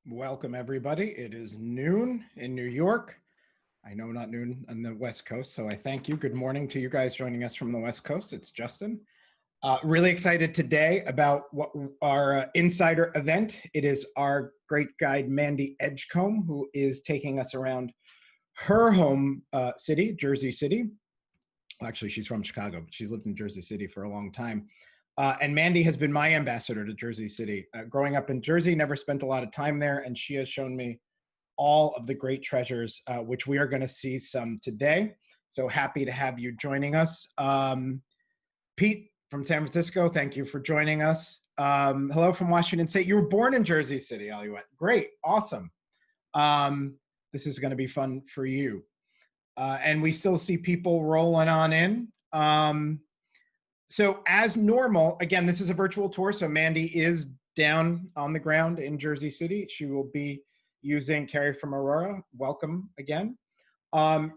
Welcome, everybody. It is noon in New York. I know not noon on the West Coast, so I thank you. Good morning to you guys joining us from the West Coast. It's Justin. Really excited today about what our insider event. It is our great guide, Mandy Edgecombe, who is taking us around her home city, Jersey City. Well, actually, she's from Chicago, but she's lived in Jersey City for a long time. And Mandy has been my ambassador to Jersey City. Growing up in Jersey, never spent a lot of time there, and she has shown me all of the great treasures, which we are going to see some today. So happy to have you joining us. Pete from San Francisco, thank you for joining us. Hello from Washington State. You were born in Jersey City, Aluette. Great, awesome. This is going to be fun for you. And we still see people rolling on in. So as normal, again, this is a virtual tour, so Mandy is down on the ground in Jersey City. She will be using Carrie from Aurora. Welcome again.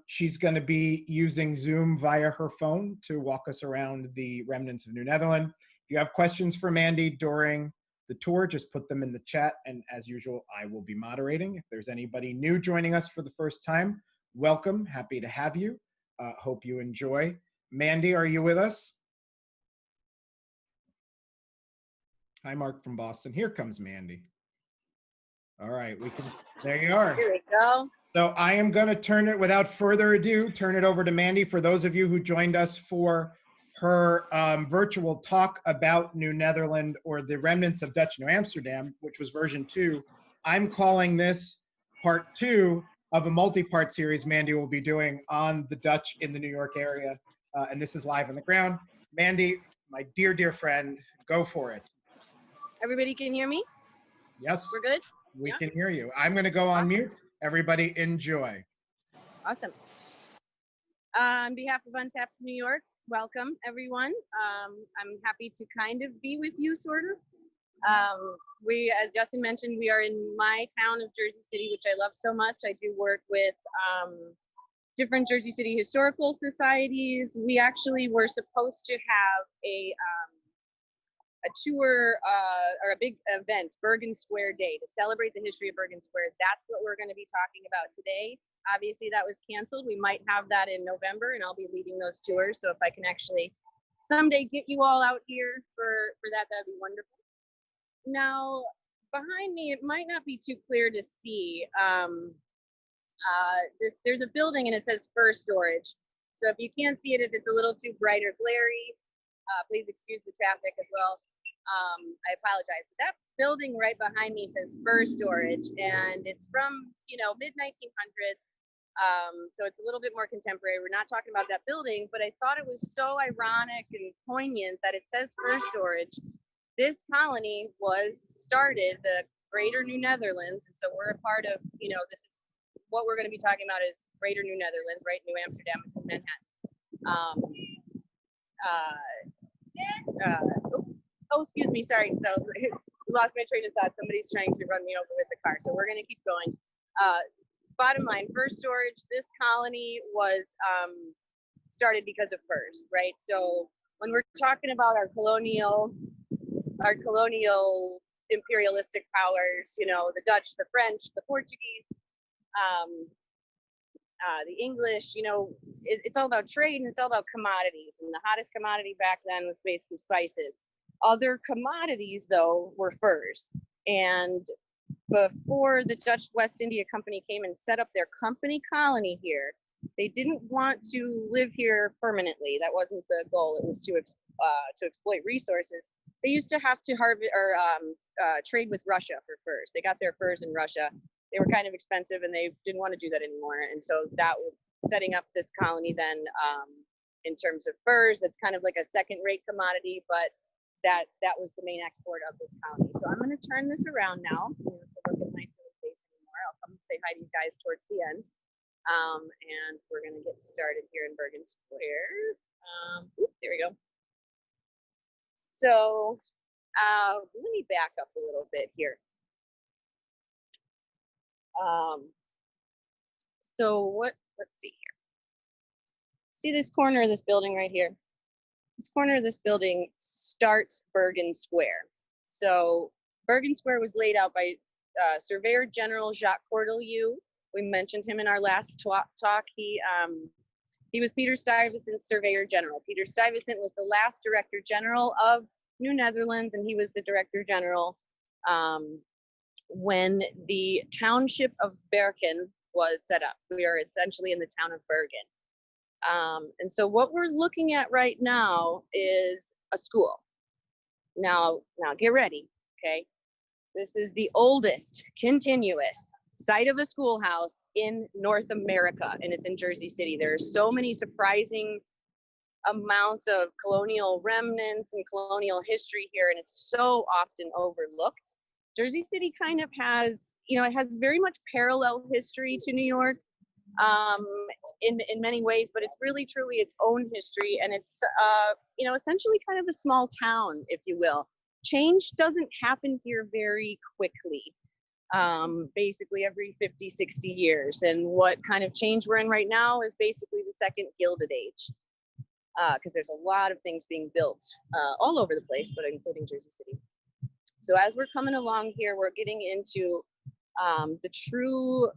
She's going to be using Zoom via her phone to walk us around the remnants of New Netherland. If you have questions for Mandy during the tour, just put them in the chat, and as usual, I will be moderating. If there's anybody new joining us for the first time, welcome. Happy to have you. Hope you enjoy. Mandy, are you with us? Hi, Mark from Boston. Here comes Mandy. All right, there you are. Here we go. So I am going to turn it, without further ado, turn it over to Mandy. For those of you who joined us for her virtual talk about New Netherland, or the remnants of Dutch New Amsterdam, which was version 2, I'm calling this part 2 of a multi-part series Mandy will be doing on the Dutch in the New York area. And this is live on the ground. Mandy, my dear, dear friend, go for it. Everybody can hear me? Yes. We're good? We can hear you. I'm going to go on mute. Everybody enjoy. Awesome. On behalf of Untapped New York, welcome everyone. I'm happy to kind of be with you, sort of. We, as Justin mentioned, we are in my town of Jersey City, which I love so much. I do work with different Jersey City historical societies. We actually were supposed to have a tour or a big event, Bergen Square Day, to celebrate the history of Bergen Square. That's what we're going to be talking about today. Obviously, that was canceled. We might have that in November, and I'll be leading those tours. So if I can actually someday get you all out here for that, that'd be wonderful. Now, behind me, it might not be too clear to see. There's a building, and it says fur storage. So if you can't see it, if it's a little too bright or glary, please excuse the traffic as well. I apologize. But that building right behind me says fur storage, and it's from, mid 1900s. So it's a little bit more contemporary. We're not talking about that building, but I thought it was so ironic and poignant that it says fur storage. This colony was started, the Greater New Netherlands, and so we're a part of, this is what we're going to be talking about is Greater New Netherlands, right? New Amsterdam is in Manhattan. Excuse me, sorry. So lost my train of thought. Somebody's trying to run me over with the car. So we're going to keep going. Bottom line, fur storage. This colony was started because of furs, right? So when we're talking about our colonial imperialistic powers, the Dutch, the French, the Portuguese, the English, it's all about trade, and it's all about commodities. And the hottest commodity back then was basically spices. Other commodities, though, were furs. And before the Dutch West India Company came and set up their company colony here, they didn't want to live here permanently. That wasn't the goal. It was to exploit resources. They used to have to trade with Russia for furs. They got their furs in Russia. They were kind of expensive, and they didn't want to do that anymore. And so that was setting up this colony then, in terms of furs. That's kind of like a second-rate commodity, but that was the main export of this colony. So I'm going to turn this around now. I don't have to look at my silly face anymore. I'll come say hi to you guys towards the end. And we're going to get started here in Bergen Square. There we go. So let me back up a little bit here. Let's see here. See this corner of this building right here? This corner of this building starts Bergen Square. So Bergen Square was laid out by surveyor-general Jacques Cortelyou. We mentioned him in our last talk. He was Peter Stuyvesant's surveyor-general. Peter Stuyvesant was the last director general of New Netherlands, and he was the director general when the township of Bergen was set up. We are essentially in the town of Bergen. And so what we're looking at right now is a school. Now get ready, okay? This is the oldest continuous site of a schoolhouse in North America, and it's in Jersey City. There are so many surprising amounts of colonial remnants and colonial history here, and it's so often overlooked. Jersey City kind of has, it has very much parallel history to New York in many ways, but it's really truly its own history, and it's essentially kind of a small town, if you will. Change doesn't happen here very quickly, basically every 50, 60 years. And what kind of change we're in right now is basically the second Gilded Age, because there's a lot of things being built all over the place, but including Jersey City. So as we're coming along here, we're getting into the true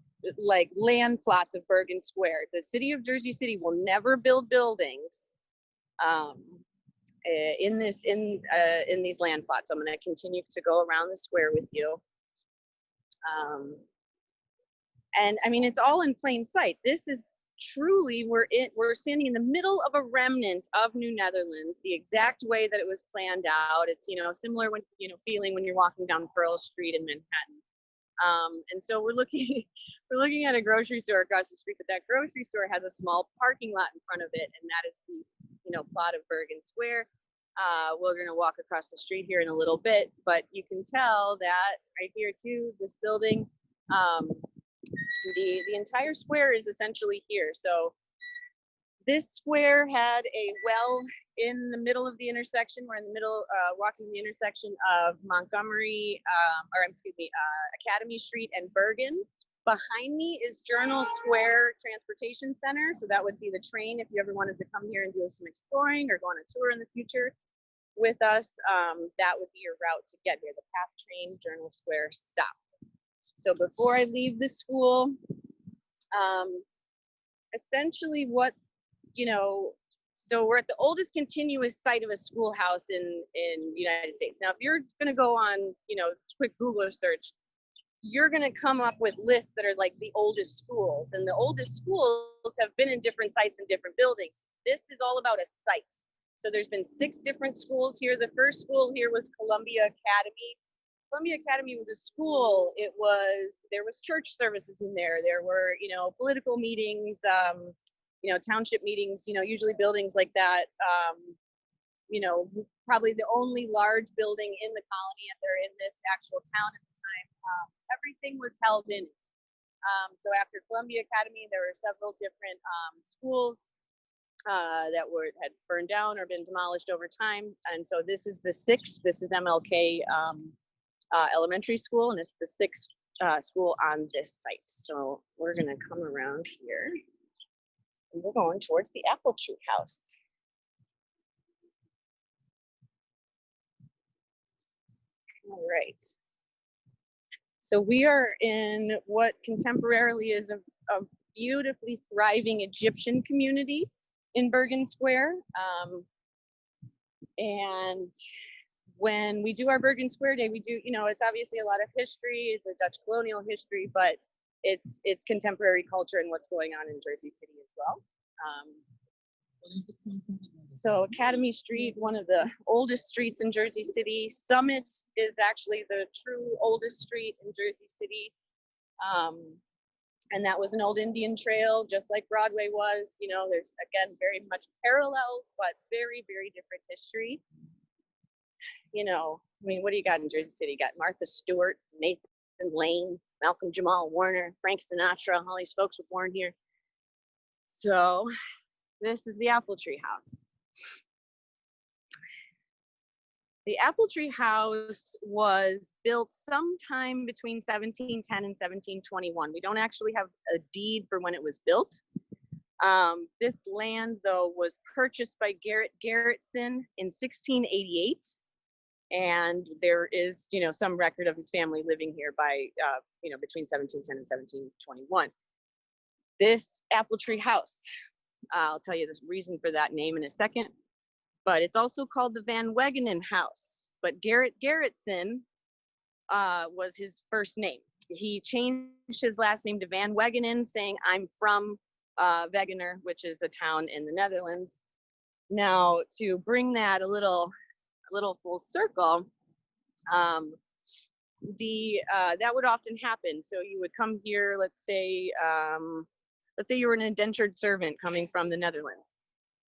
land plots of Bergen Square. The city of Jersey City will never build buildings in these land plots. I'm going to continue to go around the square with you. And I mean, it's all in plain sight. This is truly, we're standing in the middle of a remnant of New Netherlands, the exact way that it was planned out. It's, similar when, feeling when you're walking down Pearl Street in Manhattan. And so we're looking at a grocery store across the street, but that grocery store has a small parking lot in front of it, and that is the plot of Bergen Square. We're going to walk across the street here in a little bit, but you can tell that right here too, this building, the entire square is essentially here. So this square had a well in the middle of the intersection. We're in the middle, walking the intersection of Montgomery, Academy Street and Bergen. Behind me is Journal Square Transportation Center. So that would be the train if you ever wanted to come here and do some exploring or go on a tour in the future with us. That would be your route to get here, the PATH train Journal Square stop. So before I leave the school, essentially so we're at the oldest continuous site of a schoolhouse in the United States. Now, if you're going to go on, quick Google search, you're going to come up with lists that are like the oldest schools, and the oldest schools have been in different sites and different buildings. This is all about a site. So there's been 6 different schools here. The first school here was Columbia Academy. Columbia Academy was a school. There was church services in there. There were, political meetings, township meetings, usually buildings like that. Probably the only large building in the colony, and they're in this actual town at the time. Everything was held in it. So after Columbia Academy, there were several different schools that had burned down or been demolished over time. And so this is the 6th. This is MLK Elementary School, and it's the 6th school on this site. So we're going to come around here, and we're going towards the apple tree house. All right. So we are in what contemporarily is a beautifully thriving Egyptian community in Bergen Square. And when we do our Bergen Square Day, we do, it's obviously a lot of history, the Dutch colonial history, but it's contemporary culture and what's going on in Jersey City as well. So Academy Street, one of the oldest streets in Jersey City. Summit is actually the true oldest street in Jersey City. And that was an old Indian trail, just like Broadway was. There's, again, very much parallels, but very, very different history. What do you got in Jersey City? You got Martha Stewart, Nathan Lane, Malcolm Jamal Warner, Frank Sinatra. All these folks were born here. So this is the apple tree house. The apple tree house was built sometime between 1710 and 1721. We don't actually have a deed for when it was built. This land, though, was purchased by Garrett Garrettson in 1688. And there is, you know, some record of his family living here by, you know, between 1710 and 1721. This apple tree house, I'll tell you the reason for that name in a second, but it's also called the Van Wagenen House. But Garrett Gerritsen was his first name. He changed his last name to Van Wagenen, saying, I'm from Wegener, which is a town in the Netherlands. Now, to bring that a little full circle, that would often happen. So you would come here, let's say you were an indentured servant coming from the Netherlands,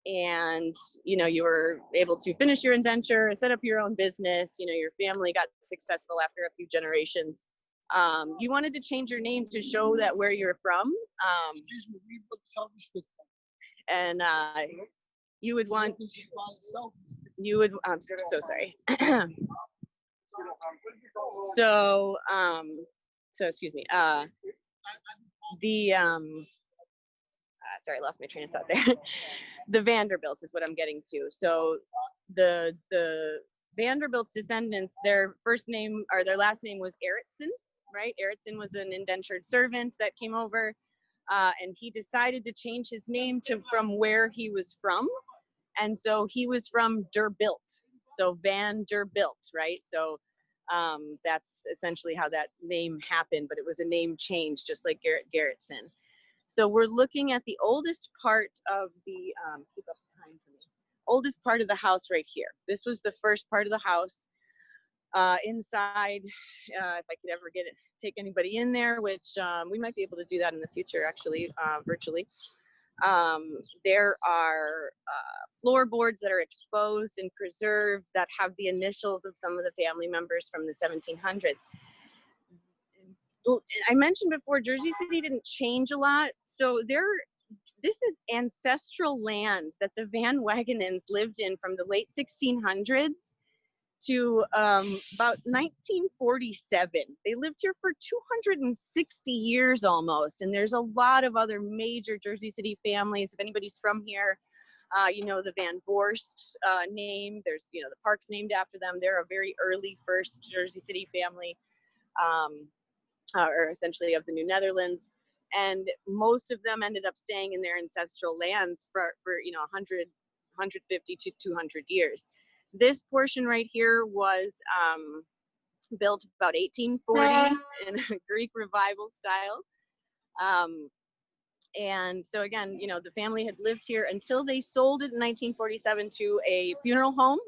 and you know, you were able to finish your indenture, set up your own business, you know, your family got successful after a few generations. You wanted to change your name to show that where you're from, and you would want, I'm so sorry. So excuse me, sorry, I lost my train of thought there. The Vanderbilts is what I'm getting to. So the Vanderbilts descendants, their first name or their last name was Erickson, right? Erickson was an indentured servant that came over, and he decided to change his name to from where he was from. And so he was from Der Bilt, so Van der Bilt, right? So that's essentially how that name happened, but it was a name change, just like Garrett Gerritsen. So we're looking at the oldest part of the, keep up behind for me, oldest part of the house right here. This was the first part of the house. Inside, if I could ever take anybody in there, which we might be able to do that in the future, actually, virtually. There are floorboards that are exposed and preserved that have the initials of some of the family members from the 1700s. I mentioned before, Jersey City didn't change a lot. So this is ancestral land that the Van Wagenens lived in from the late 1600s to about 1947. They lived here for 260 years almost. And there's a lot of other major Jersey City families. If anybody's from here, you know, the Van Voorst name, there's, you know, the park's named after them. They're a very early first Jersey City family, or essentially of the New Netherlands. And most of them ended up staying in their ancestral lands for you know, 150 to 200 years. This portion right here was built about 1840 in a Greek revival style. And so again, you know, the family had lived here until they sold it in 1947 to a funeral home,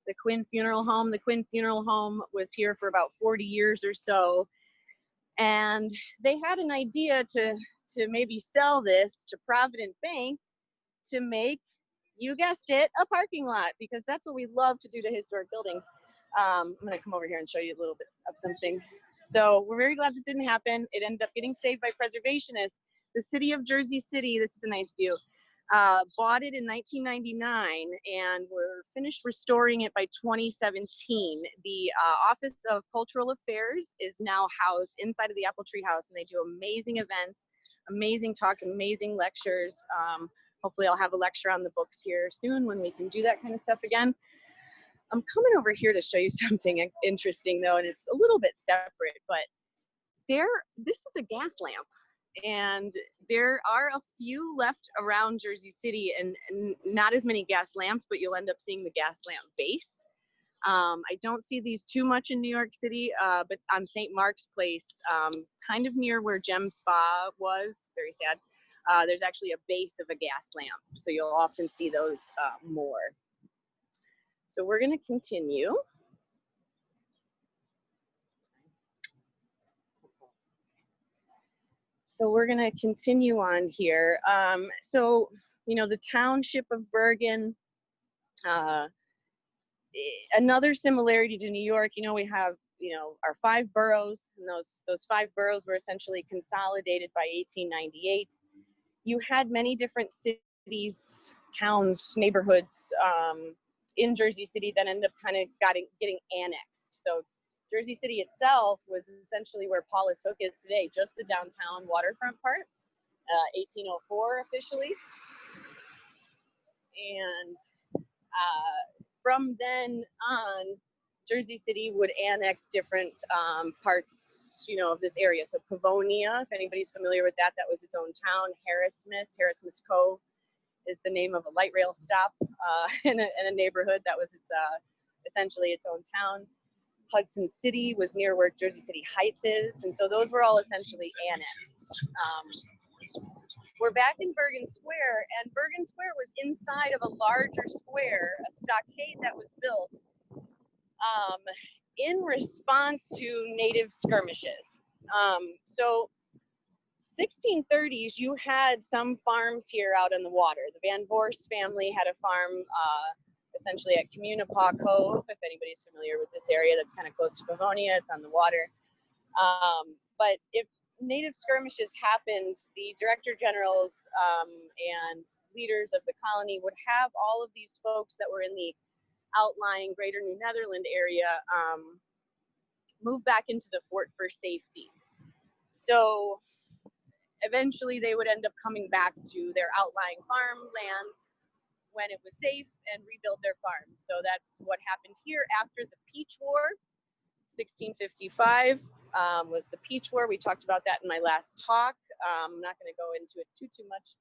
the Quinn Funeral Home. The Quinn Funeral Home was here for about 40 years or so. And they had an idea to maybe sell this to Provident Bank to make, you guessed it, a parking lot, because that's what we love to do to historic buildings. I'm going to come over here and show you a little bit of something. So we're very glad that didn't happen. It ended up getting saved by preservationists. The city of Jersey City, this is a nice view, bought it in 1999 and we're finished restoring it by 2017. The Office of Cultural Affairs is now housed inside of the Apple Tree House, and they do amazing events, amazing talks, amazing lectures. Hopefully I'll have a lecture on the books here soon when we can do that kind of stuff again. I'm coming over here to show you something interesting though, and it's a little bit separate, but this is a gas lamp. And there are a few left around Jersey City, and not as many gas lamps, but you'll end up seeing the gas lamp base. I don't see these too much in New York City, but on St. Mark's Place, kind of near where Gem Spa was, very sad, there's actually a base of a gas lamp. So you'll often see those more. So we're going to continue. So we're going to continue on here. So, you know, the township of Bergen, another similarity to New York, you know, we have, you know, our 5 boroughs, and those 5 boroughs were essentially consolidated by 1898. You had many different cities, towns, neighborhoods in Jersey City that ended up kind of getting annexed. So Jersey City itself was essentially where Paulus Hook is today, just the downtown waterfront part, 1804 officially. And from then on, Jersey City would annex different parts, you know, of this area. So Pavonia, if anybody's familiar with that, that was its own town. Harrismith Cove is the name of a light rail stop in a neighborhood that was its essentially its own town. Hudson City was near where Jersey City Heights is, and so those were all essentially annexed. We're back in Bergen Square, and Bergen Square was inside of a larger square, a stockade that was built in response to native skirmishes. So 1630s, you had some farms here out in the water. The Van Voorst family had a farm essentially at Communipaw Cove, if anybody's familiar with this area. That's kind of close to Pavonia, it's on the water. But if native skirmishes happened, the director generals and leaders of the colony would have all of these folks that were in the outlying greater New Netherland area move back into the fort for safety. So eventually they would end up coming back to their outlying farmlands when it was safe and rebuild their farm. So that's what happened here after the Peach War. 1655 was the Peach War. We talked about that in my last talk. I'm not going to go into it too much,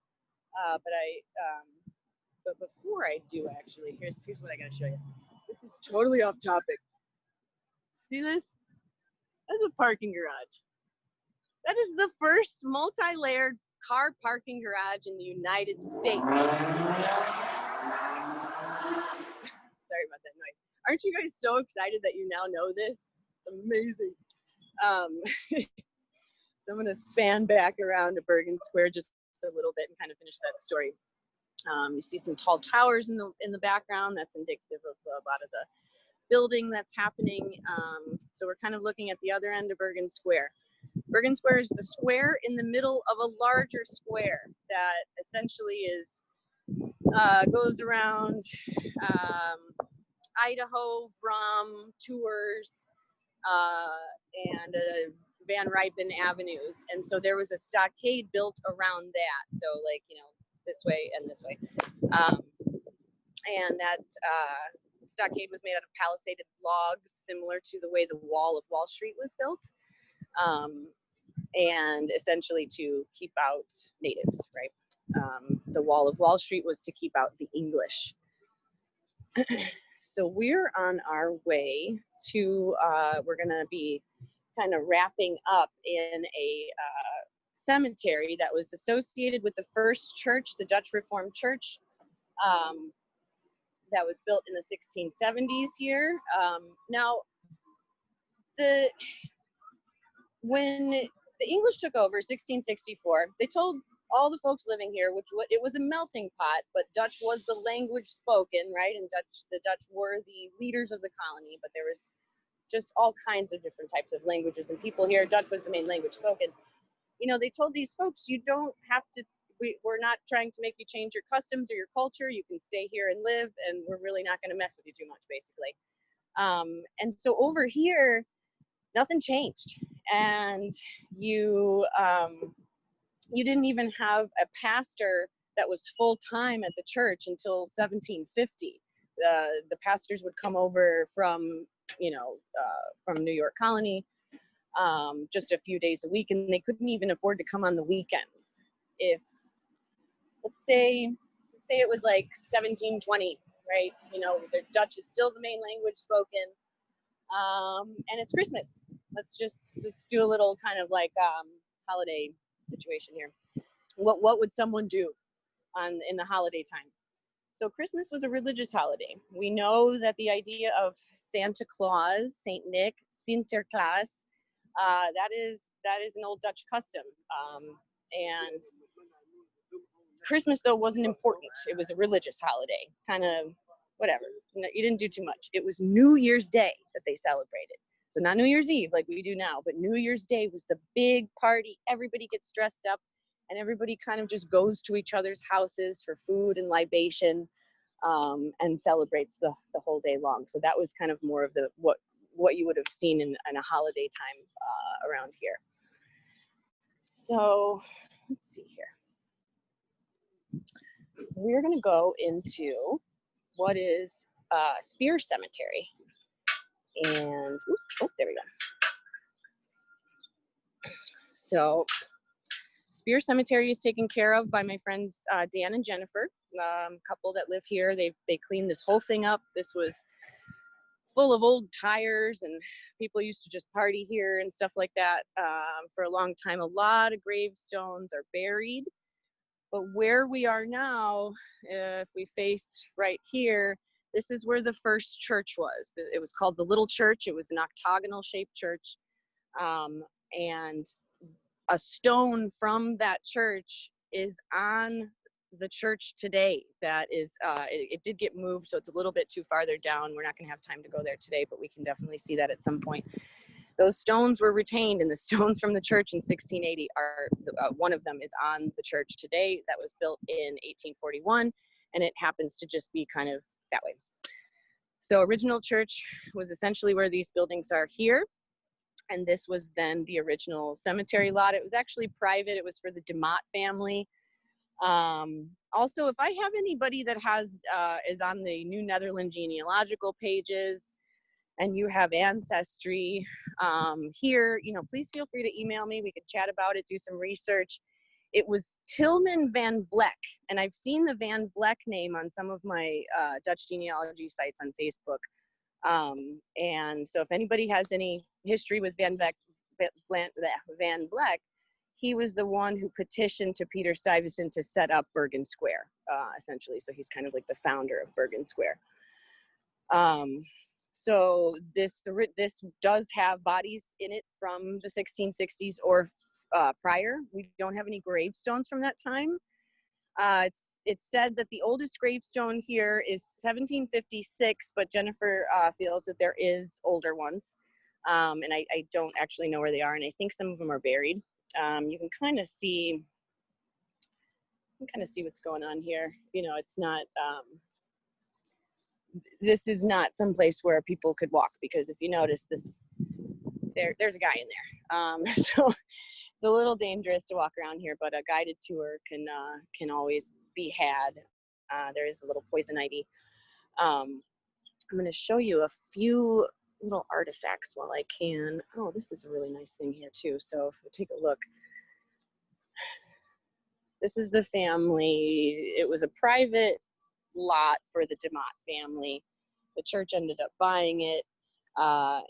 but before I do, actually, here's what I got to show you. This is totally off topic. See this? That's a parking garage. That is the first multi-layered car parking garage in the United States. Sorry about that noise. Aren't you guys so excited that you now know this? It's amazing. So I'm going to span back around to Bergen Square just a little bit and kind of finish that story. You see some tall towers in the background. That's indicative of a lot of the building that's happening. So we're kind of looking at the other end of Bergen Square. Bergen Square is the square in the middle of a larger square that essentially is goes around Idaho from Tours and Van Rypen avenues. And so there was a stockade built around that. So like, you know, this way and this way. And that stockade was made out of palisaded logs, similar to the way the Wall of Wall Street was built. And essentially to keep out natives, right? The Wall of Wall Street was to keep out the English. So we're on our way to, we're gonna be kind of wrapping up in a cemetery that was associated with the first church, the Dutch Reformed Church, that was built in the 1670s here. Now, when the English took over, 1664, they told all the folks living here, it was a melting pot, but Dutch was the language spoken, right? And the Dutch were the leaders of the colony, but there was just all kinds of different types of languages and people here. Dutch was the main language spoken. You know, they told these folks, you don't have to, we're not trying to make you change your customs or your culture. You can stay here and live, and we're really not going to mess with you too much, basically. And so over here, nothing changed. And you didn't even have a pastor that was full-time at the church until 1750. The pastors would come over from, you know, from New York Colony just a few days a week, and they couldn't even afford to come on the weekends. If, let's say it was like 1720, right? You know, the Dutch is still the main language spoken, and it's Christmas. Let's do a little kind of like holiday situation here. What would someone do in the holiday time? So Christmas was a religious holiday. We know that the idea of Santa Claus, Saint Nick, Sinterklaas, that is an old Dutch custom. And Christmas, though, wasn't important. It was a religious holiday, kind of whatever. You didn't do too much. It was New Year's Day that they celebrated. So not New Year's Eve like we do now, but New Year's Day was the big party. Everybody gets dressed up and everybody kind of just goes to each other's houses for food and libation and celebrates the whole day long. So that was kind of more of what you would have seen in a holiday time around here. So let's see here. We're going to go into what is Spear Cemetery. And, oh, there we go. So Spear Cemetery is taken care of by my friends Dan and Jennifer, couple that live here. They cleaned this whole thing up. This was full of old tires, and people used to just party here and stuff like that for a long time. A lot of gravestones are buried. But where we are now, if we face right here, this is where the first church was. It was called the Little Church. It was an octagonal shaped church. And a stone from that church is on the church today. That is, it did get moved, so it's a little bit too farther down. We're not going to have time to go there today, but we can definitely see that at some point. Those stones were retained, and the stones from the church in 1680 are, one of them is on the church today. That was built in 1841, and it happens to just be kind of that way. So original church was essentially where these buildings are here. And this was then the original cemetery lot. It was actually private. It was for the DeMott family. Also, if I have anybody that is on the New Netherland genealogical pages and you have ancestry here, please feel free to email me. We could chat about it, do some research. It was Tillman Van Vleck, and I've seen the Van Vleck name on some of my Dutch genealogy sites on Facebook. And so if anybody has any history with Van Vleck, he was the one who petitioned to Peter Stuyvesant to set up Bergen Square, essentially. So he's kind of like the founder of Bergen Square. So this does have bodies in it from the 1660s or prior. We don't have any gravestones from that time. It's said that the oldest gravestone here is 1756, but Jennifer feels that there is older ones. And I don't actually know where they are, and I think some of them are buried. You can kind of see what's going on here. It's not, this is not some place where people could walk, because if you notice this, there's a guy in there. So it's a little dangerous to walk around here, but a guided tour can always be had. There is a little poison ivy. I'm going to show you a few little artifacts while I can. Oh, this is a really nice thing here too. So if we take a look, this is the family. It was a private lot for the DeMott family. The church ended up buying it.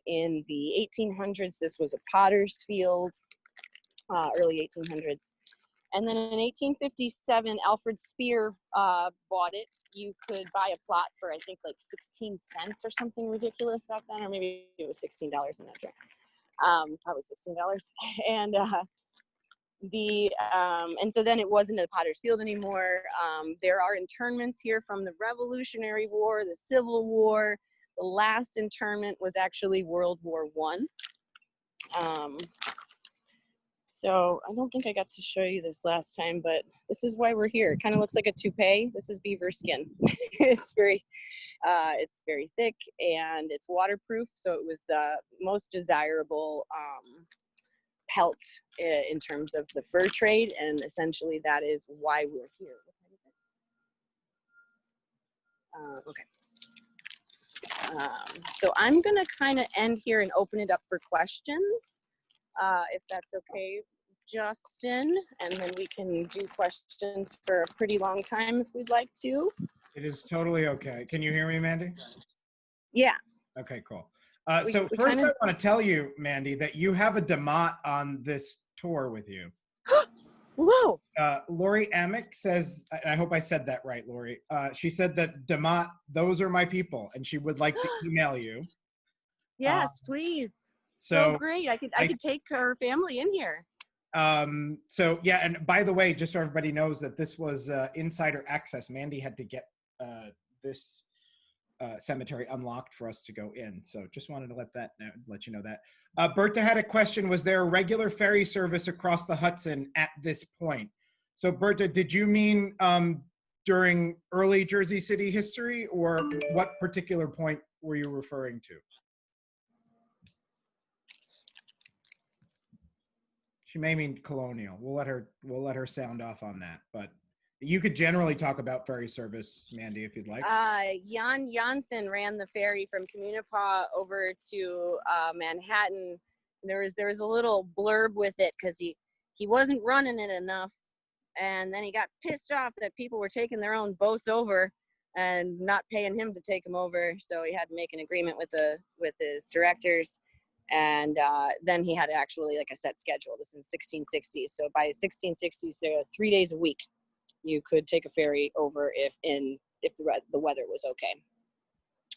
In the 1800s, this was a potter's field, early 1800s. And then in 1857, Alfred Spear bought it. You could buy a plot for, I think, like 16 cents or something ridiculous back then, or maybe it was $16, I'm not sure. Probably $16. And and so then it wasn't a potter's field anymore. There are internments here from the Revolutionary War, the Civil War. The last internment was actually World War I. So I don't think I got to show you this last time, but this is why we're here. It kind of looks like a toupee. This is beaver skin. It's very thick and it's waterproof. So it was the most desirable pelt in terms of the fur trade, and essentially that is why we're here. Okay. So I'm gonna kind of end here and open it up for questions, if that's okay, Justin, and then we can do questions for a pretty long time if we'd like to. It is totally okay. Can you hear me, Mandy? Yeah. Okay, cool. So first I want to tell you, Mandy, that you have a DeMott on this tour with you. Whoa. Lori Amick says, and I hope I said that right, Lori. She said that DeMott, those are my people, and she would like to email you. Yes, please. So great. I could take her family in here. So yeah, and by the way, just so everybody knows that this was insider access. Mandy had to get this cemetery unlocked for us to go in. So just wanted to let you know that. Berta had a question. Was there a regular ferry service across the Hudson at this point? So Berta, did you mean during early Jersey City history, or what particular point were you referring to? She may mean colonial. We'll let her sound off on that, but You could generally talk about ferry service, Mandy, if you'd like. Jan Janssen ran the ferry from Communipaw over to Manhattan. There was a little blurb with it because he wasn't running it enough, and then he got pissed off that people were taking their own boats over and not paying him to take them over. So he had to make an agreement with his directors, and then he had actually like a set schedule. This in 1660s. So by 1660s, 3 days a week, you could take a ferry over if the weather was okay.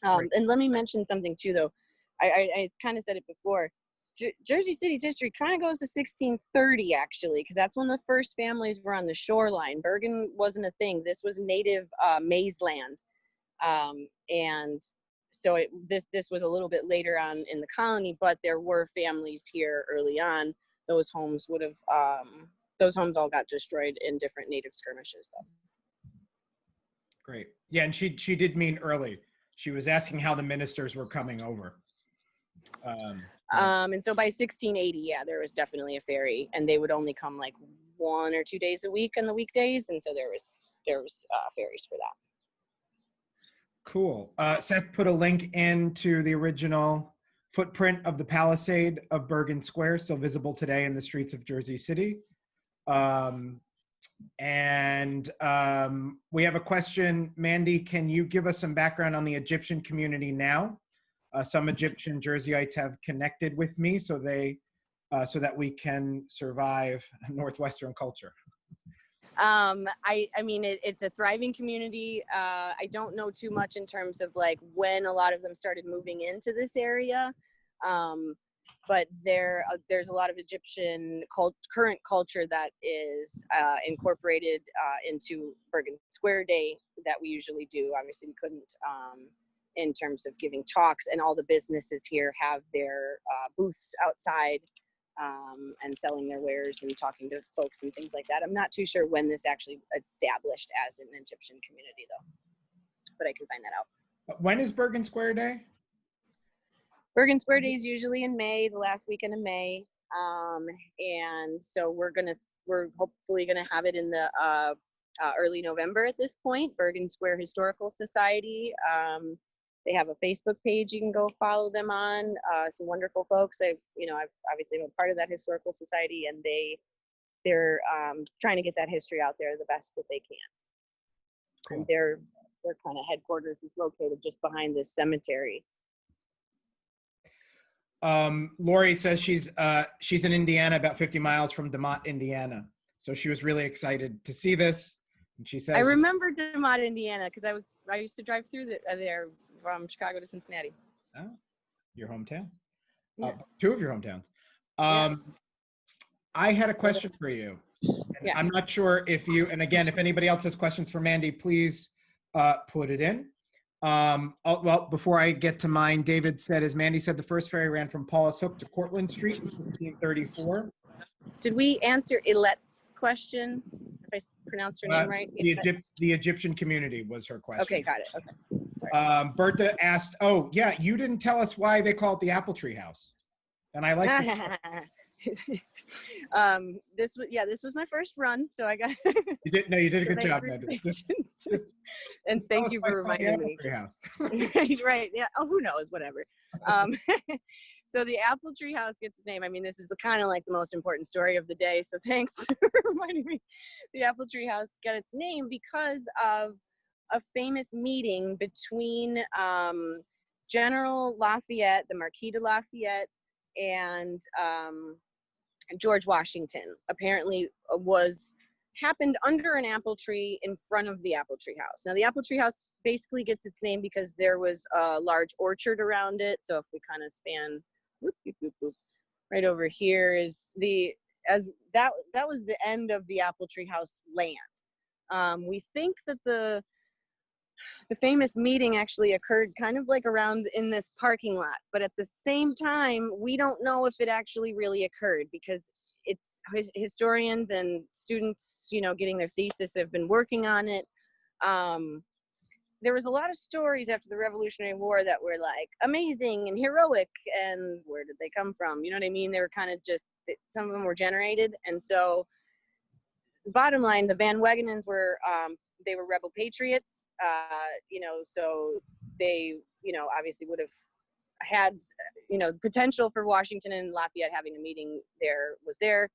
Right. And let me mention something too, though. I kind of said it before. Jersey City's history kind of goes to 1630, actually, because that's when the first families were on the shoreline. Bergen wasn't a thing. This was native maize land. And so this was a little bit later on in the colony, but there were families here early on. Those homes all got destroyed in different native skirmishes, though. Great. Yeah, and she did mean early. She was asking how the ministers were coming over. And so by 1680, yeah, there was definitely a ferry, and they would only come like 1 or 2 days a week on the weekdays, and so there was ferries for that. Cool. Seth put a link into the original footprint of the palisade of Bergen Square, still visible today in the streets of Jersey City. We have a question. Mandy, can you give us some background on the Egyptian community now? Some Egyptian Jerseyites have connected with me so that we can survive Northwestern culture. I mean, it's a thriving community. I don't know too much in terms of like when a lot of them started moving into this area. But there's a lot of Egyptian current culture that is incorporated into Bergen Square Day that we usually do. Obviously, we couldn't in terms of giving talks, and all the businesses here have their booths outside and selling their wares and talking to folks and things like that. I'm not too sure when this actually established as an Egyptian community, though, but I can find that out. When is Bergen Square Day? Bergen Square Day is usually in May, the last weekend of May, and so we're hopefully gonna have it in the early November at this point. Bergen Square Historical Society. They have a Facebook page you can go follow them on. Some wonderful folks. I've obviously been part of that historical society, and they're trying to get that history out there the best that they can. Cool. And their kind of headquarters is located just behind this cemetery. Lori says she's in Indiana, about 50 miles from DeMott, Indiana. So she was really excited to see this. And she says, I remember DeMott, Indiana, because I used to drive through there from Chicago to Cincinnati. Oh, your hometown. Yeah. 2 of your hometowns. I had a question for you. And I'm not sure if you, and again, if anybody else has questions for Mandy, please put it in. Well, before I get to mine, David said, as Mandy said, the first ferry ran from Paulus Hook to Cortlandt Street in 1534. Did we answer Ilette's question? If I pronounced her name right? The Egyptian community was her question. Okay, got it. Okay. Bertha asked, oh, yeah, you didn't tell us why they call it the Apple Tree House. And I like this was my first run, so I got you did a good job, Mandy. And thank you for reminding me. House. Right, yeah. Oh, who knows, whatever. So the Apple Tree House gets its name. I mean, this is kind of like the most important story of the day, so thanks for reminding me. The Apple Tree House got its name because of a famous meeting between General Lafayette, the Marquis de Lafayette, and George Washington. Apparently happened under an apple tree in front of the Apple Tree House. Now, the Apple Tree House basically gets its name because there was a large orchard around it. So if we kind of span, right over here is that was the end of the Apple Tree House land. We think that the famous meeting actually occurred kind of like around in this parking lot, but at the same time, we don't know if it actually really occurred because it's historians and students, getting their thesis have been working on it. There was a lot of stories after the Revolutionary War that were like amazing and heroic, and where did they come from? You know what I mean? They were kind of just, some of them were generated, and so bottom line, the Van Wagenens were, they were rebel patriots, you know, so they, you know, obviously would have had, you know, potential for Washington and Lafayette having a meeting there was there.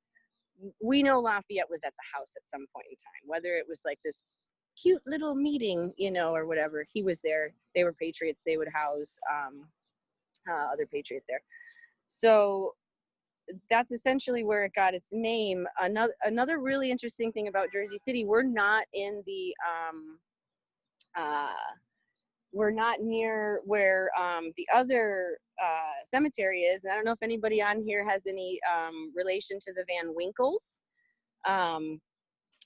We know Lafayette was at the house at some point in time, whether it was like this cute little meeting, you know, or whatever. He was there. They were patriots. They would house other patriots there. So that's essentially where it got its name. Another really interesting thing about Jersey City, we're not in the we're not near where the other cemetery is. And I don't know if anybody on here has any relation to the Van Winkles.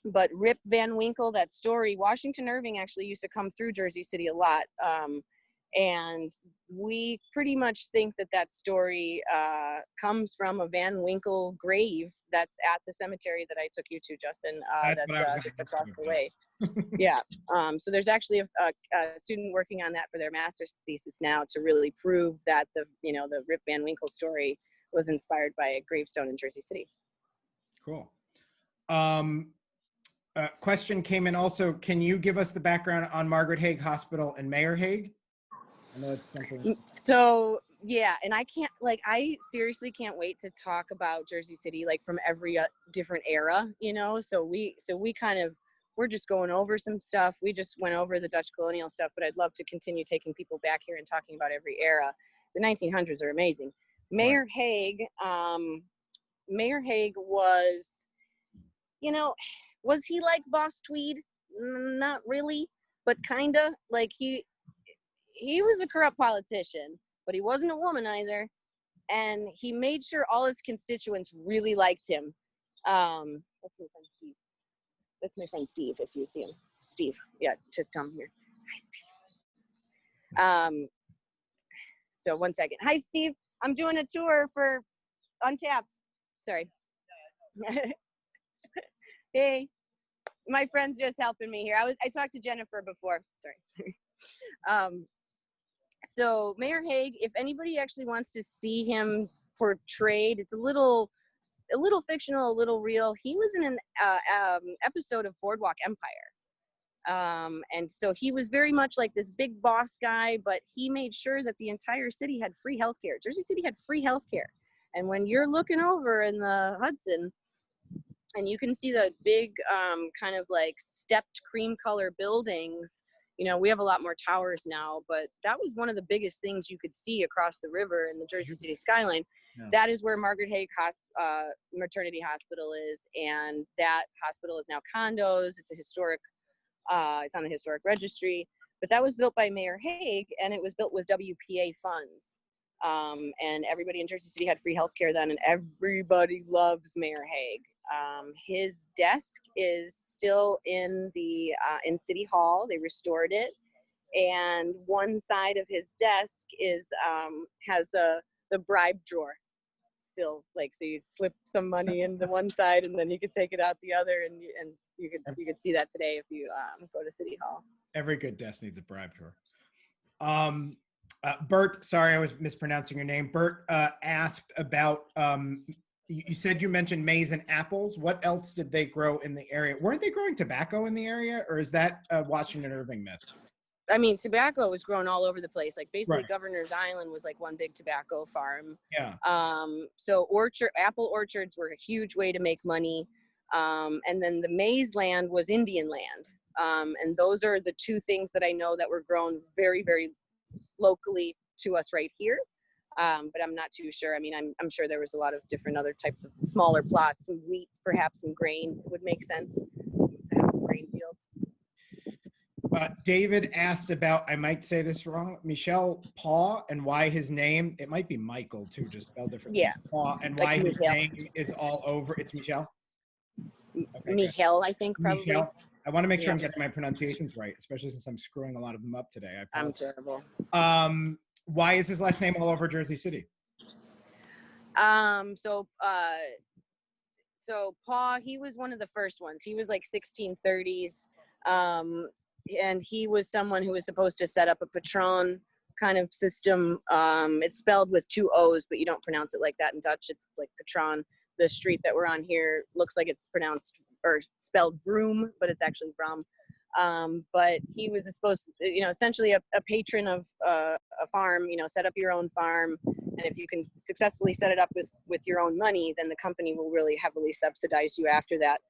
But Rip Van Winkle, that story, Washington Irving actually used to come through Jersey City a lot. And we pretty much think that that story comes from a Van Winkle grave that's at the cemetery that I took you to, Justin. That's just across the way. Yeah. So there's actually a student working on that for their master's thesis now to really prove that the Rip Van Winkle story was inspired by a gravestone in Jersey City. Cool. Question came in also. Can you give us the background on Margaret Haig Hospital and Mayor Haig? I know it's something. So yeah, and I seriously can't wait to talk about Jersey City, like from every different era, you know. So we we're just going over some stuff. We just went over the Dutch colonial stuff, but I'd love to continue taking people back here and talking about every era. The 1900s are amazing. Mayor Haig, Mayor Haig was, you know, was he like Boss Tweed? Not really, but kinda. Like he was a corrupt politician, but he wasn't a womanizer, and he made sure all his constituents really liked him. That's my friend Steve. That's my friend Steve, if you see him. Steve, yeah, just tell him here. Hi, Steve. So 1 second. Hi, Steve. I'm doing a tour for Untapped. Sorry. Hey, my friend's just helping me here. I talked to Jennifer before. Sorry. So Mayor Haig, if anybody actually wants to see him portrayed, it's a little fictional, a little real. He was in an episode of Boardwalk Empire. And so he was very much like this big boss guy, but he made sure that the entire city had free healthcare. Jersey City had free healthcare. And when you're looking over in the Hudson, and you can see the big kind of like stepped cream color buildings, you know, we have a lot more towers now, but that was one of the biggest things you could see across the river in the Jersey City skyline. Yeah. That is where Margaret Haig Maternity Hospital is, and that hospital is now condos. It's a historic, it's on the historic registry, but that was built by Mayor Haig, and it was built with WPA funds. And everybody in Jersey City had free healthcare then, and everybody loves Mayor Haig. His desk is still in the in City Hall. They restored it, and one side of his desk is has the bribe drawer still, like, so you'd slip some money in the one side and then you could take it out the other, and you could see that today if you go to City Hall. Every good desk needs a bribe drawer. Bert, sorry, I was mispronouncing your name. Bert asked about, you said you mentioned maize and apples. What else did they grow in the area? Weren't they growing tobacco in the area, or is that a Washington Irving myth? I mean, tobacco was grown all over the place. Like basically Right. Governor's Island was like one big tobacco farm. Yeah. So apple orchards were a huge way to make money. And then the maize land was Indian land. And those are the two things that I know that were grown very, very locally to us right here. But I'm not too sure. I mean, I'm sure there was a lot of different other types of smaller plots, some wheat, perhaps some grain would make sense to have some grain fields. David asked about, I might say this wrong, Michel Paw, and why his name, it might be Michael too, just spelled differently. Yeah. Paw, and Like why his Michel. name is all over. It's Michel? Okay, Michel, I think probably. Michel. I want to make sure I'm getting my pronunciations right, especially since I'm screwing a lot of them up today. I'm terrible. Why is his last name all over Jersey City? So Paw, he was one of the first ones. He was like 1630s. And he was someone who was supposed to set up a patron kind of system. It's spelled with two O's, but you don't pronounce it like that in Dutch. It's like patron. The street that we're on here looks like it's pronounced or spelled vroom, but it's actually vrum. But he was supposed to, essentially a patron of a farm, set up your own farm. And if you can successfully set it up with your own money, then the company will really heavily subsidize you after that.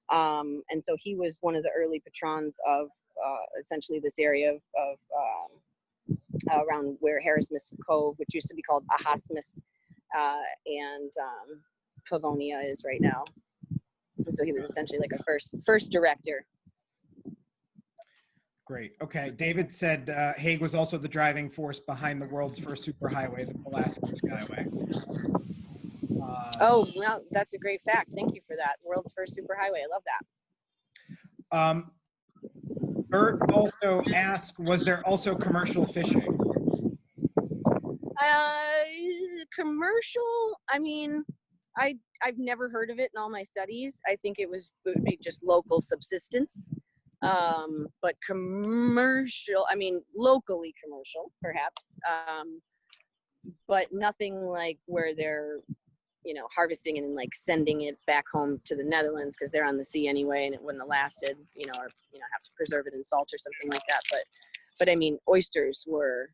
And so he was one of the early patrons of essentially this area of around where Harrismith Cove, which used to be called Ahasmus, and Pavonia is right now. And so he was essentially like a first director. Great. Okay. David said Hague was also the driving force behind the world's first superhighway, the Pulaski Skyway. Oh, well, that's a great fact. Thank you for that. World's first superhighway. I love that. Bert also asked, was there also commercial fishing? Commercial, I mean, I've never heard of it in all my studies. I think it would be just local subsistence. But commercial, I mean, locally commercial, perhaps. But nothing like where they're, harvesting and like sending it back home to the Netherlands because they're on the sea anyway, and it wouldn't have lasted, or have to preserve it in salt or something like that. But I mean, oysters were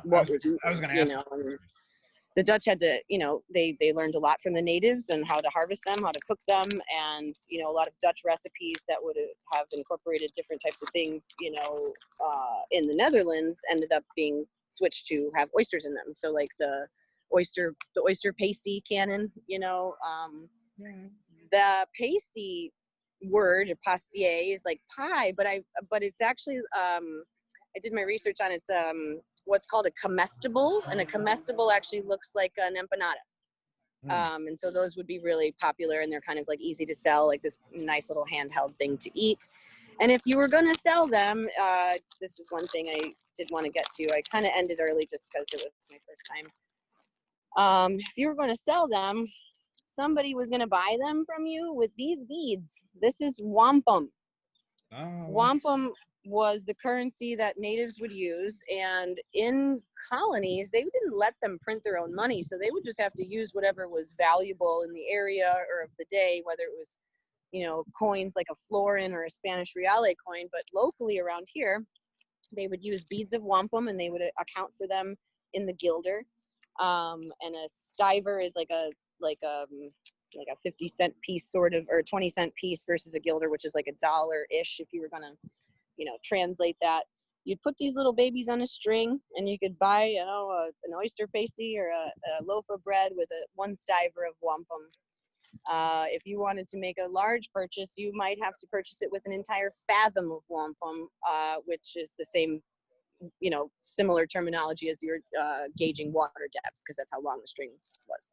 what I was going to ask. The Dutch had to, they learned a lot from the natives and how to harvest them, how to cook them, and a lot of Dutch recipes that would have incorporated different types of things, in the Netherlands ended up being switched to have oysters in them. So like the oyster pasty cannon, the pasty word, pastier, is like pie, but it's actually I did my research on it. What's called a comestible, and a comestible actually looks like an empanada. And so those would be really popular, and they're kind of like easy to sell, like this nice little handheld thing to eat. And if you were going to sell them, this is one thing I did want to get to. I kind of ended early just because it was my first time. If you were going to sell them, somebody was going to buy them from you with these beads. This is wampum. Wampum was the currency that natives would use, and in colonies they didn't let them print their own money, so they would just have to use whatever was valuable in the area or of the day, whether it was coins like a florin or a Spanish reale coin. But locally around here they would use beads of wampum, and they would account for them in the guilder. And a stiver is like a 50-cent piece sort of, or 20-cent piece, versus a guilder, which is like $1-ish if you were gonna translate that. You'd put these little babies on a string, and you could buy an oyster pasty or a loaf of bread with one stiver of wampum. If you wanted to make a large purchase, you might have to purchase it with an entire fathom of wampum, which is the same similar terminology as you're gauging water depths, because that's how long the string was.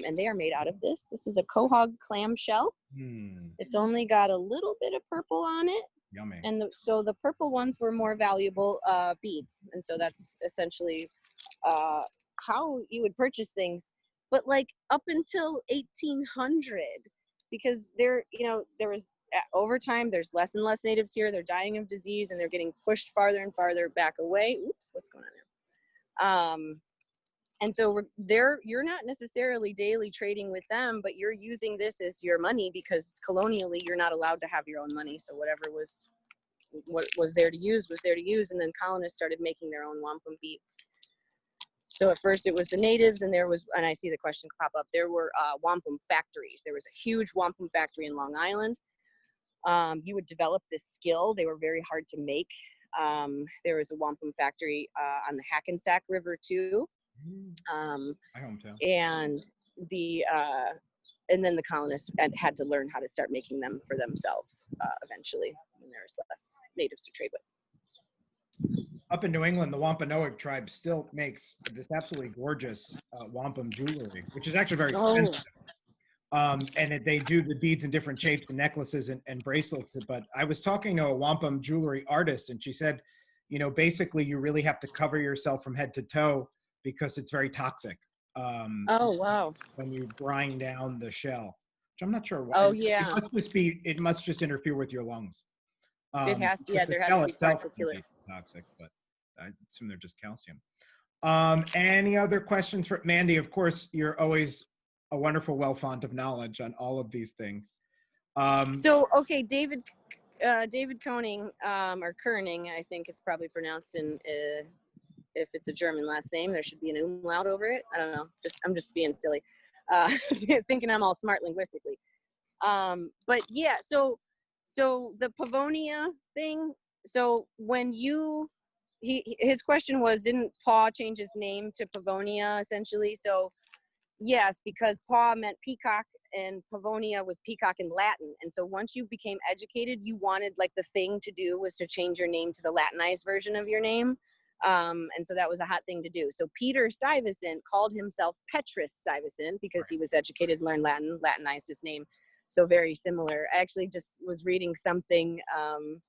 And they are made out of this. This is a quahog clam shell. It's only got a little bit of purple on it. Yummy. And so the purple ones were more valuable beads. And so that's essentially how you would purchase things. But like up until 1800, because there was, over time, there's less and less natives here. They're dying of disease, and they're getting pushed farther and farther back away. Oops, what's going on there? And so you're not necessarily daily trading with them, but you're using this as your money, because colonially you're not allowed to have your own money. So what was there to use was there to use. And then colonists started making their own wampum beads. So at first it was the natives, and and I see the question pop up, there were wampum factories. There was a huge wampum factory in Long Island. You would develop this skill. They were very hard to make. There was a wampum factory on the Hackensack River too. My hometown. And then the colonists had to learn how to start making them for themselves eventually, when there was less natives to trade with. Up in New England, the Wampanoag tribe still makes this absolutely gorgeous wampum jewelry, which is actually very expensive. And they do the beads in different shapes, and necklaces and bracelets. But I was talking to a wampum jewelry artist, and she said, basically you really have to cover yourself from head to toe, because it's very toxic. Oh, wow. When you grind down the shell, which I'm not sure why. Oh, yeah. It must just interfere with your lungs. There has to be particular. Toxic, but I assume they're just calcium. Any other questions for Mandy? Of course, you're always a wonderful well font of knowledge on all of these things. So, okay, David Koning, or Kerning, I think it's probably pronounced in, if it's a German last name, there should be an umlaut over it. I don't know. I'm just being silly, thinking I'm all smart linguistically. But yeah, so the Pavonia thing. So when his question was, didn't Paw change his name to Pavonia essentially? So yes, because Paw meant peacock and Pavonia was peacock in Latin. And so once you became educated, you wanted, like, the thing to do was to change your name to the Latinized version of your name. And so that was a hot thing to do. So Peter Stuyvesant called himself Petrus Stuyvesant because he was educated, learned Latin, Latinized his name. So very similar. I actually just was reading something and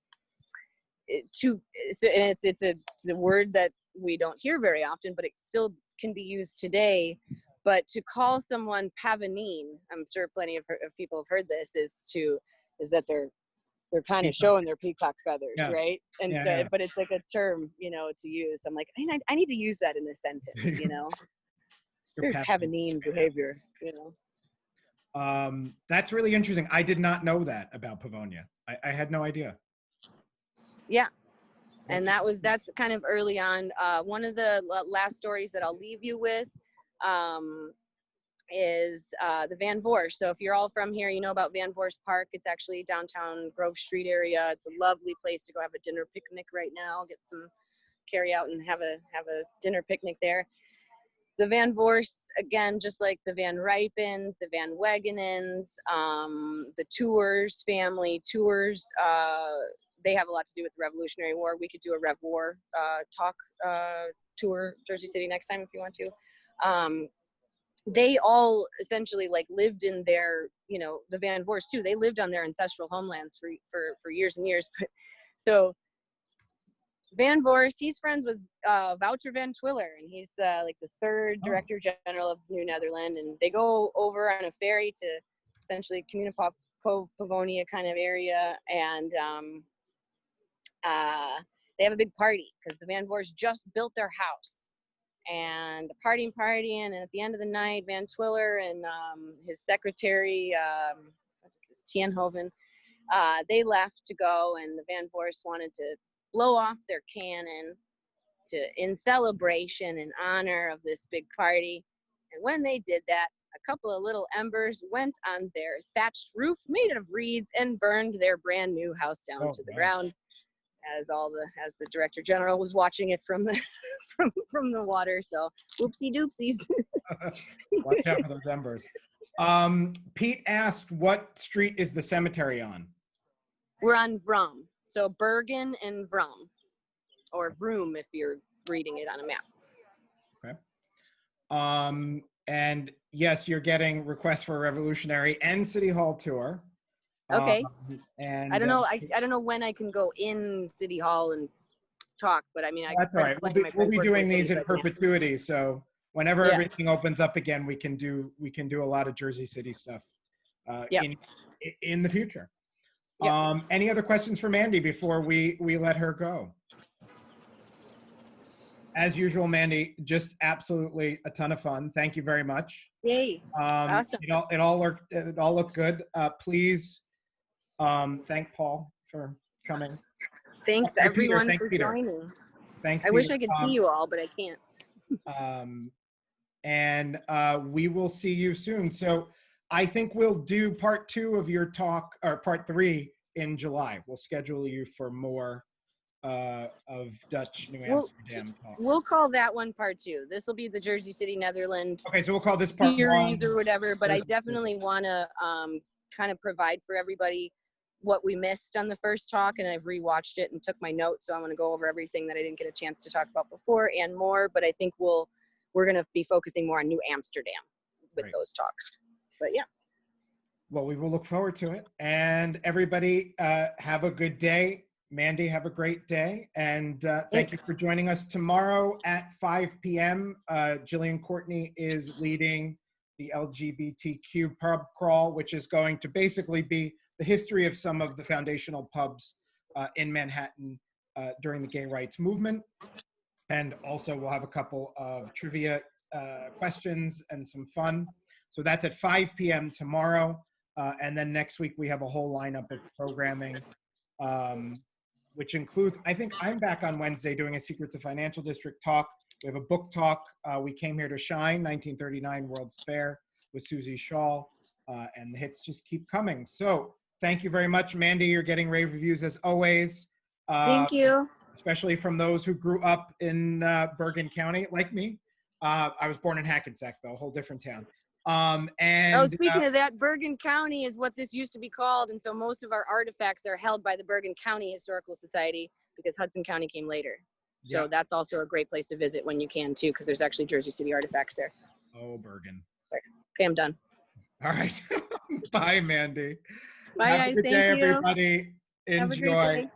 it's a word that we don't hear very often, but it still can be used today. But to call someone Pavonine, I'm sure plenty of people have heard this, is that they're kind of showing their peacock feathers, right? And but it's like a term, to use. I'm like, I need to use that in a sentence, Very Pavonine behavior, That's really interesting. I did not know that about Pavonia. I had no idea. Yeah. And that's kind of early on. One of the last stories that I'll leave you with is the Van Voorst. So if you're all from here, you know about Van Voorst Park. It's actually downtown Grove Street area. It's a lovely place to go have a dinner picnic right now. Get some carry out and have a dinner picnic there. The Van Voorsts, again, just like the Van Ripens, the Van Wagenens, the Tours family, Tours, they have a lot to do with the Revolutionary War. We could do a Rev War talk tour Jersey City next time if you want to. They all essentially lived in their, the Van Voorsts too. They lived on their ancestral homelands for years and years. But so Van Voorst, he's friends with Wouter van Twiller, and he's the third director general of New Netherland, and they go over on a ferry to essentially Communipaw Cove, Pavonia kind of area, and they have a big party because the Van Voorst just built their house. And the partying, and at the end of the night, Van Twiller and his secretary, Tienhoven, they left to go, and the Van Voorst wanted to blow off their cannon in celebration in honor of this big party. And when they did that, a couple of little embers went on their thatched roof made of reeds and burned their brand new house down to the ground. As the director general was watching it from the from the water. So whoopsie doopsies. Watch out for those embers. Pete asked, what street is the cemetery on? We're on Vroom. So Bergen and Vroom, or Vroom if you're reading it on a map. Okay. And yes, you're getting requests for a Revolutionary and City Hall tour. Okay. And I don't know. I don't know when I can go in City Hall and talk, but I mean, that's all right. We'll be doing these in perpetuity. So whenever everything opens up again, we can do a lot of Jersey City stuff in the future. Yep. Any other questions for Mandy before we let her go? As usual, Mandy, just absolutely a ton of fun. Thank you very much. Yay! Awesome. It all looked good. Please thank Paul for coming. Thanks everyone for joining. Thanks. I wish I could see you all, but I can't. And we will see you soon. So I think we'll do part 2 of your talk, or part 3 in July. We'll schedule you for more of Dutch New Amsterdam talk. We'll call that one part 2. This will be the Jersey City Netherland. Okay, so we'll call this part series 1 or whatever. But I definitely want to kind of provide for everybody what we missed on the first talk, and I've rewatched it and took my notes. So I want to go over everything that I didn't get a chance to talk about before and more. But I think we're going to be focusing more on New Amsterdam with those talks. But yeah. Well, we will look forward to it. And everybody, have a good day. Mandy, have a great day. And thank you for joining us. Tomorrow at 5 p.m., Jillian Courtney is leading the LGBTQ pub crawl, which is going to basically be the history of some of the foundational pubs in Manhattan during the gay rights movement. And also we'll have a couple of trivia questions and some fun. So that's at 5 p.m. tomorrow. And then next week, we have a whole lineup of programming, which includes, I think I'm back on Wednesday doing a Secrets of Financial District talk. We have a book talk. We Came Here to Shine, 1939 World's Fair with Susie Shaw. And the hits just keep coming. So thank you very much, Mandy. You're getting rave reviews as always. Thank you. Especially from those who grew up in Bergen County, like me. I was born in Hackensack, though, a whole different town. Speaking of that, Bergen County is what this used to be called. And so most of our artifacts are held by the Bergen County Historical Society because Hudson County came later. So Yeah. that's also a great place to visit when you can, too, because there's actually Jersey City artifacts there. Oh, Bergen. Okay, I'm done. All right. Bye, Mandy. Bye, Have guys. a good Thank day, you. everybody. Have a great Enjoy. day.